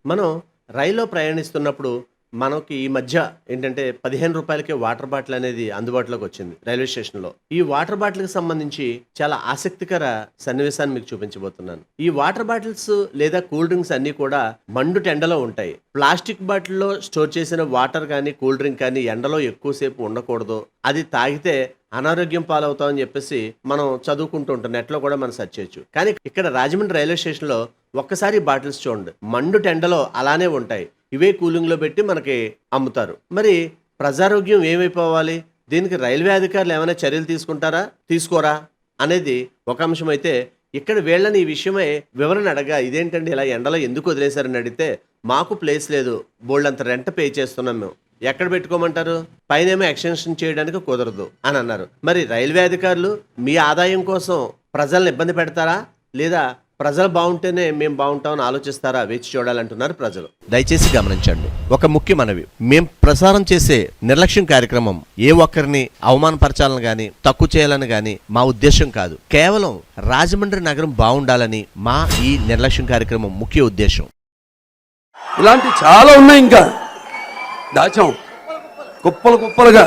మనం రైల్లో ప్రయాణిస్తున్నప్పుడు మనకి ఈ మధ్య ఏంటంటే రూ. 15కే వాటర్ బాటిల్ అనేది అందుబాటులోకి వచ్చింది రైల్వే స్టేషన్‌లో. ఈ వాటర్ బాటిల్‌కి సంబంధించి చాలా ఆసక్తికర సన్నివేశాన్ని మీకు చూపించబోతున్నాను. ఈ వాటర్ బాటిల్స్ లేదా కూల్ డ్రింక్స్ అన్నీ కూడా మండుట ఎండలో ఉంటాయి. ప్లాస్టిక్ బాటిల్‌లో స్టోర్ చేసిన వాటర్ గానీ, కూల్ డ్రింక్ కానీ ఎండలో ఎక్కువ సేపు ఉండకూడదు. అది తాగితే అనారోగ్యం పాలవుతామని చెప్పేసి మనం చదువుకుంటూ ఉంటాం. నెట్‌లో కూడా మనం సెర్చ్ చేయొచ్చు. కానీ ఇక్కడ రాజమండ్రి రైల్వే స్టేషన్‌లో ఒక్కసారి బాటిల్స్ చూడండి. మండుటెండలో అలానే ఉంటాయి. ఇవే కూలింగ్‌లో పెట్టి మనకి అమ్ముతారు. మరి ప్రజారోగ్యం ఏమైపోవాలి? దీనికి రైల్వే అధికారులు ఏమైనా చర్యలు తీసుకుంటారా? తీసుకోరా? అనేది ఒక అంశం అయితే, ఇక్కడ వీళ్ళని ఈ విషయమై వివరణ అడగా ఇదేంటండి ఇలా ఎండలో ఎందుకు వదిలేశారని అడిగితే, మాకు ప్లేస్ లేదు. బోలెడంత రెంట్ పే చేస్తున్నాం మేము. ఎక్కడ పెట్టుకోమంటారు? పైనేమో ఎక్స్టెన్షన్ చేయడానికి కుదరదు అని అన్నారు. మరి రైల్వే అధికారులు మీ ఆదాయం కోసం ప్రజల్ని ఇబ్బంది పెడతారా? లేదా ప్రజలు బాగుంటేనే మేము బాగుంటామని ఆలోచిస్తారా? వేచి చూడాలంటున్నారు ప్రజలు. దయచేసి గమనించండి, ఒక ముఖ్య మనవి. మేం ప్రసారం చేసే నిర్లక్ష్యం కార్యక్రమం ఏ ఒక్కరిని అవమానపరచాలని గాని, తక్కువ చేయాలని గాని మా ఉద్దేశం కాదు. కేవలం రాజమండ్రి నగరం బాగుండాలని మా ఈ నిర్లక్ష్యం కార్యక్రమం ముఖ్య ఉద్దేశం. ఇలాంటి చాలా ఉన్నాయి, ఇంకా దాచాం కుప్పలు కుప్పలుగా.